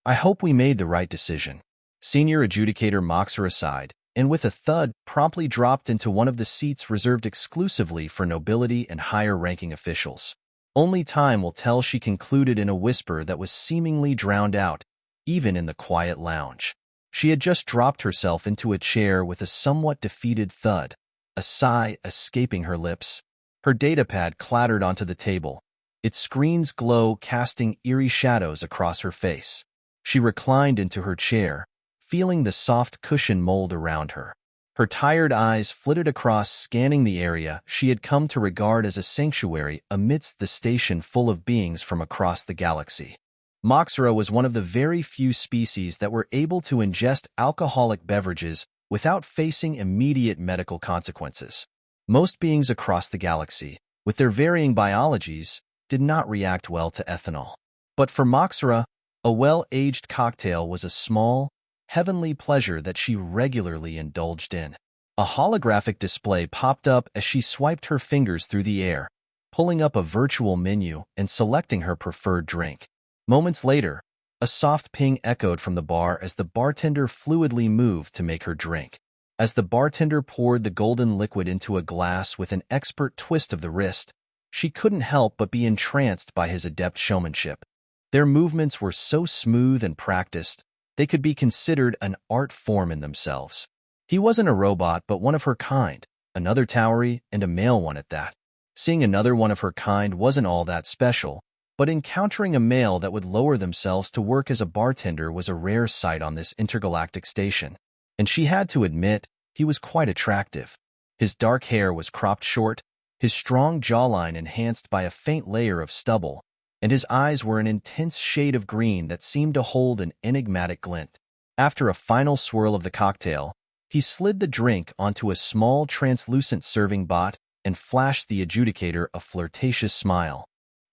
I hope we made the right decision. Senior adjudicator Moxer sighed, and with a thud, promptly dropped into one of the seats reserved exclusively for nobility and higher-ranking officials. Only time will tell, she concluded in a whisper that was seemingly drowned out, even in the quiet lounge. She had just dropped herself into a chair with a somewhat defeated thud, a sigh escaping her lips. Her datapad clattered onto the table, its screen's glow casting eerie shadows across her face. She reclined into her chair, feeling the soft cushion mold around her. Her tired eyes flitted across, scanning the area she had come to regard as a sanctuary amidst the station full of beings from across the galaxy. Moxera was one of the very few species that were able to ingest alcoholic beverages without facing immediate medical consequences. Most beings across the galaxy, with their varying biologies, did not react well to ethanol. But for Moxera, a well-aged cocktail was a small, heavenly pleasure that she regularly indulged in. A holographic display popped up as she swiped her fingers through the air, pulling up a virtual menu and selecting her preferred drink. Moments later, a soft ping echoed from the bar as the bartender fluidly moved to make her drink. As the bartender poured the golden liquid into a glass with an expert twist of the wrist, she couldn't help but be entranced by his adept showmanship. Their movements were so smooth and practiced, they could be considered an art form in themselves. He wasn't a robot, but one of her kind, another Towery, and a male one at that. Seeing another one of her kind wasn't all that special, but encountering a male that would lower themselves to work as a bartender was a rare sight on this intergalactic station. And she had to admit, he was quite attractive. His dark hair was cropped short, his strong jawline enhanced by a faint layer of stubble, and his eyes were an intense shade of green that seemed to hold an enigmatic glint. After a final swirl of the cocktail, he slid the drink onto a small translucent serving bot and flashed the adjudicator a flirtatious smile.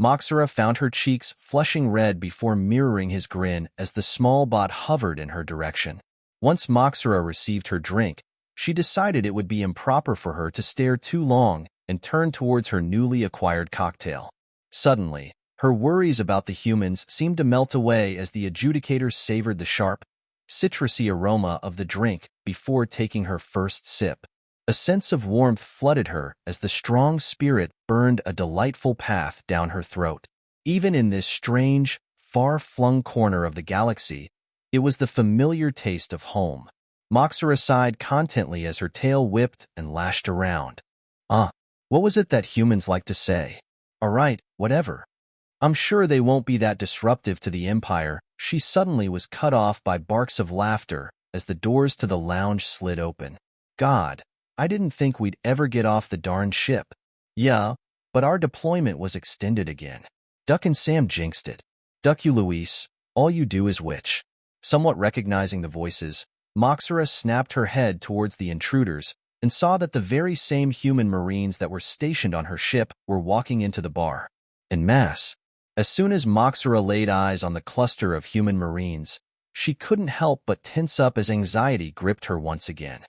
Moxera found her cheeks flushing red before mirroring his grin as the small bot hovered in her direction. Once Moxera received her drink, she decided it would be improper for her to stare too long and turned towards her newly acquired cocktail. Suddenly, her worries about the humans seemed to melt away as the adjudicator savored the sharp, citrusy aroma of the drink before taking her first sip. A sense of warmth flooded her as the strong spirit burned a delightful path down her throat. Even in this strange, far-flung corner of the galaxy, it was the familiar taste of home. Moxera sighed contently as her tail whipped and lashed around. What was it that humans like to say? All right, whatever. I'm sure they won't be that disruptive to the Empire. She suddenly was cut off by barks of laughter as the doors to the lounge slid open. God, I didn't think we'd ever get off the darn ship. Yeah, but our deployment was extended again. Duck and Sam jinxed it. Duck you, Luis. All you do is witch. Somewhat recognizing the voices, Moxera snapped her head towards the intruders and saw that the very same human Marines that were stationed on her ship were walking into the bar. En masse. As soon as Moxera laid eyes on the cluster of human Marines, she couldn't help but tense up as anxiety gripped her once again.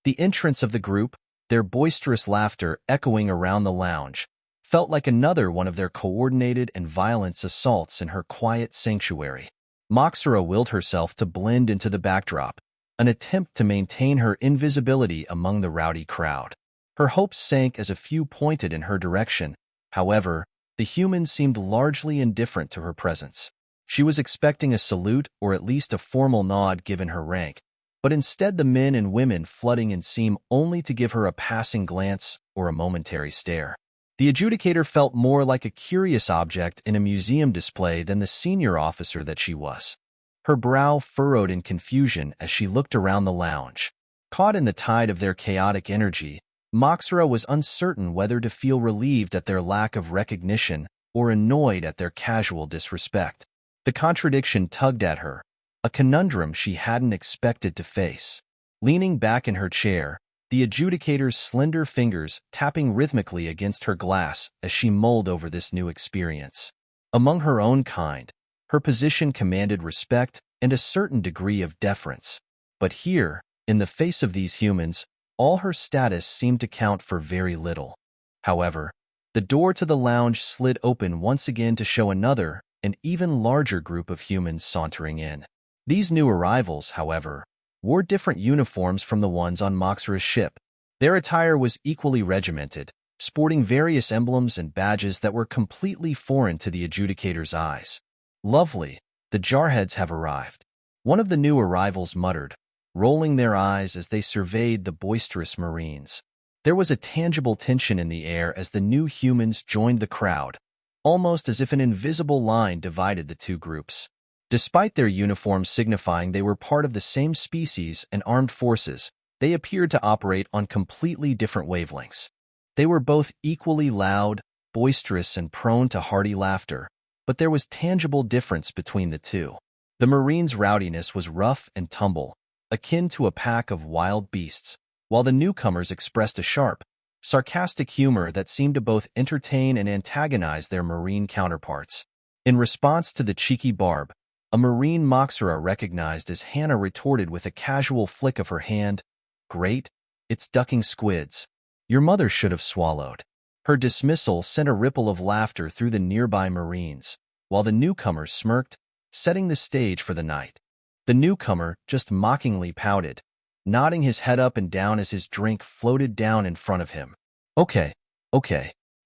The entrance of the group, their boisterous laughter echoing around the lounge, felt like another one of their coordinated and violent assaults in her quiet sanctuary. Moxera willed herself to blend into the backdrop, an attempt to maintain her invisibility among the rowdy crowd. Her hopes sank as a few pointed in her direction. However, the humans seemed largely indifferent to her presence. She was expecting a salute or at least a formal nod given her rank, but instead the men and women flooding in seemed only to give her a passing glance or a momentary stare. The adjudicator felt more like a curious object in a museum display than the senior officer that she was. Her brow furrowed in confusion as she looked around the lounge. Caught in the tide of their chaotic energy, Moxera was uncertain whether to feel relieved at their lack of recognition or annoyed at their casual disrespect. The contradiction tugged at her, a conundrum she hadn't expected to face. Leaning back in her chair, the adjudicator's slender fingers tapping rhythmically against her glass as she mulled over this new experience. Among her own kind, her position commanded respect and a certain degree of deference. But here, in the face of these humans, all her status seemed to count for very little. However, the door to the lounge slid open once again to show another, an even larger group of humans sauntering in. These new arrivals, however, wore different uniforms from the ones on Moxra's ship. Their attire was equally regimented, sporting various emblems and badges that were completely foreign to the adjudicator's eyes. "Lovely, the jarheads have arrived," one of the new arrivals muttered, rolling their eyes as they surveyed the boisterous Marines. There was a tangible tension in the air as the new humans joined the crowd, almost as if an invisible line divided the two groups. Despite their uniforms signifying they were part of the same species and armed forces, they appeared to operate on completely different wavelengths. They were both equally loud, boisterous, and prone to hearty laughter, but there was tangible difference between the two. The Marines' rowdiness was rough and tumble, akin to a pack of wild beasts, while the newcomers expressed a sharp, sarcastic humor that seemed to both entertain and antagonize their Marine counterparts. In response to the cheeky barb, a Marine Moxra recognized as Hannah retorted with a casual flick of her hand, "Great, it's ducking squids. Your mother should have swallowed." Her dismissal sent a ripple of laughter through the nearby Marines, while the newcomers smirked, setting the stage for the night. The newcomer just mockingly pouted, nodding his head up and down as his drink floated down in front of him. Okay,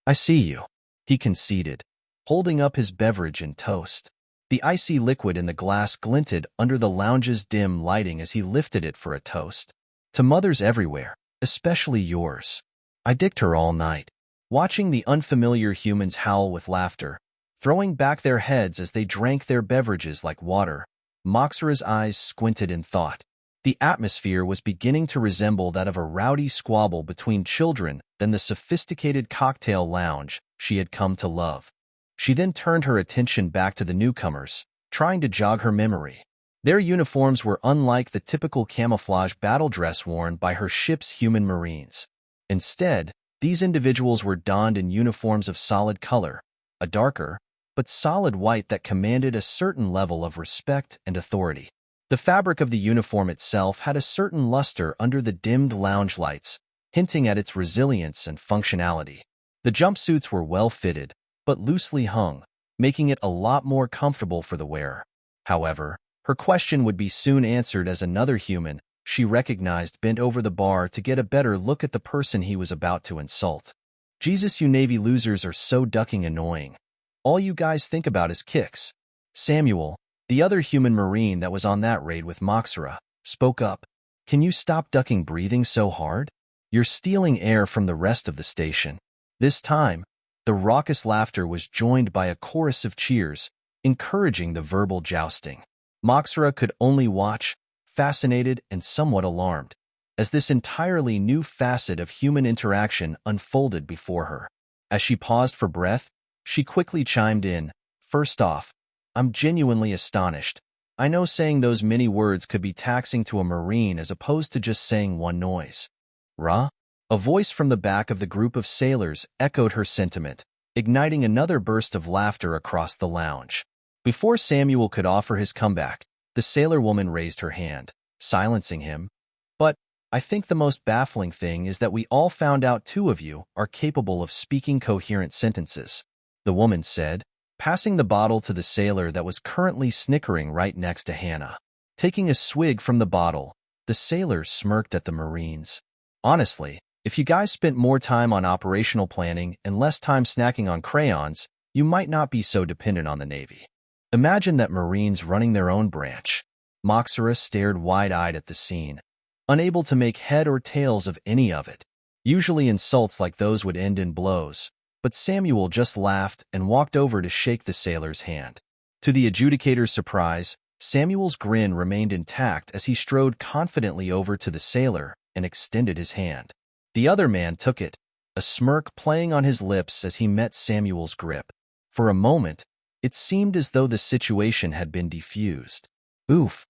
I see you," he conceded, holding up his beverage and toast. The icy liquid in the glass glinted under the lounge's dim lighting as he lifted it for a toast. "To mothers everywhere, especially yours. I dicked her all night." Watching the unfamiliar humans howl with laughter, throwing back their heads as they drank their beverages like water, Moxra's eyes squinted in thought. The atmosphere was beginning to resemble that of a rowdy squabble between children than the sophisticated cocktail lounge she had come to love. She then turned her attention back to the newcomers, trying to jog her memory. Their uniforms were unlike the typical camouflage battle dress worn by her ship's human Marines. Instead, these individuals were donned in uniforms of solid color, a darker, but solid white that commanded a certain level of respect and authority. The fabric of the uniform itself had a certain luster under the dimmed lounge lights, hinting at its resilience and functionality. The jumpsuits were well fitted, but loosely hung, making it a lot more comfortable for the wearer. However, her question would be soon answered as another human she recognized bent over the bar to get a better look at the person he was about to insult. "Jesus, you Navy losers are so ducking annoying. All you guys think about is kicks." Samuel, the other human Marine that was on that raid with Moxra, spoke up. "Can you stop ducking breathing so hard? You're stealing air from the rest of the station." This time, the raucous laughter was joined by a chorus of cheers, encouraging the verbal jousting. Moxra could only watch, fascinated and somewhat alarmed, as this entirely new facet of human interaction unfolded before her. As she paused for breath, she quickly chimed in, "First off, I'm genuinely astonished. I know saying those many words could be taxing to a Marine as opposed to just saying one noise." "Rah?" A voice from the back of the group of sailors echoed her sentiment, igniting another burst of laughter across the lounge. Before Samuel could offer his comeback, the sailor woman raised her hand, silencing him. "But I think the most baffling thing is that we all found out two of you are capable of speaking coherent sentences," the woman said, passing the bottle to the sailor that was currently snickering right next to Hannah. Taking a swig from the bottle, the sailor smirked at the Marines. "Honestly, if you guys spent more time on operational planning and less time snacking on crayons, you might not be so dependent on the Navy." Imagine that Marines running their own branch. Moxra stared wide-eyed at the scene, unable to make head or tails of any of it. Usually insults like those would end in blows, but Samuel just laughed and walked over to shake the sailor's hand. To the adjudicator's surprise, Samuel's grin remained intact as he strode confidently over to the sailor and extended his hand. The other man took it, a smirk playing on his lips as he met Samuel's grip. For a moment, it seemed as though the situation had been defused. Oof.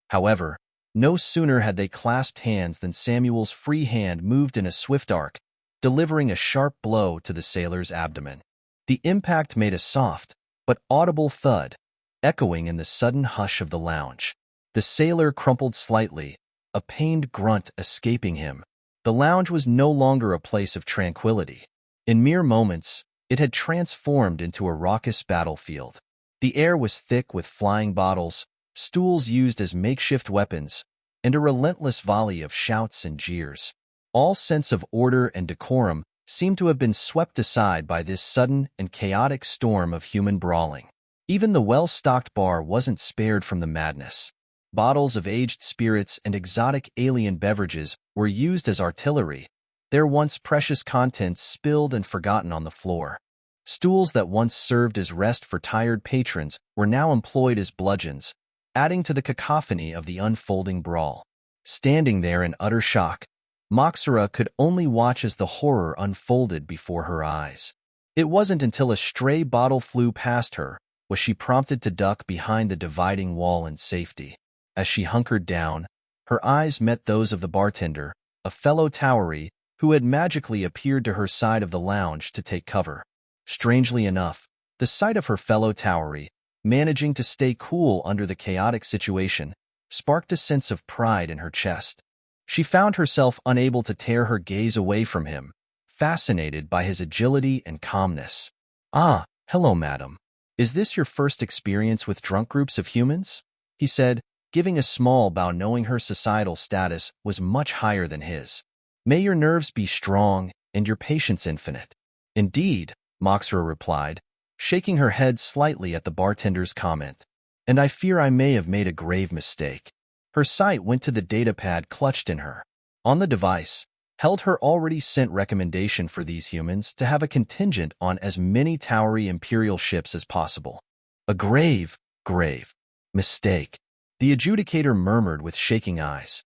However, no sooner had they clasped hands than Samuel's free hand moved in a swift arc, delivering a sharp blow to the sailor's abdomen. The impact made a soft, but audible thud, echoing in the sudden hush of the lounge. The sailor crumpled slightly, a pained grunt escaping him. The lounge was no longer a place of tranquility. In mere moments, it had transformed into a raucous battlefield. The air was thick with flying bottles, stools used as makeshift weapons, and a relentless volley of shouts and jeers. All sense of order and decorum seemed to have been swept aside by this sudden and chaotic storm of human brawling. Even the well-stocked bar wasn't spared from the madness. Bottles of aged spirits and exotic alien beverages were used as artillery, their once precious contents spilled and forgotten on the floor. Stools that once served as rest for tired patrons were now employed as bludgeons, adding to the cacophony of the unfolding brawl. Standing there in utter shock, Moxera could only watch as the horror unfolded before her eyes. It wasn't until a stray bottle flew past her was she prompted to duck behind the dividing wall in safety. As she hunkered down, her eyes met those of the bartender, a fellow Towery, who had magically appeared to her side of the lounge to take cover. Strangely enough, the sight of her fellow Towery, managing to stay cool under the chaotic situation, sparked a sense of pride in her chest. She found herself unable to tear her gaze away from him, fascinated by his agility and calmness. "Ah, hello, madam. Is this your first experience with drunk groups of humans?" he said, giving a small bow, knowing her societal status was much higher than his. "May your nerves be strong and your patience infinite." "Indeed," Moxera replied, shaking her head slightly at the bartender's comment. "And I fear I may have made a grave mistake." Her sight went to the datapad clutched in her. On the device, held her already sent recommendation for these humans to have a contingent on as many Towery Imperial ships as possible. "A grave mistake," the adjudicator murmured with shaking eyes.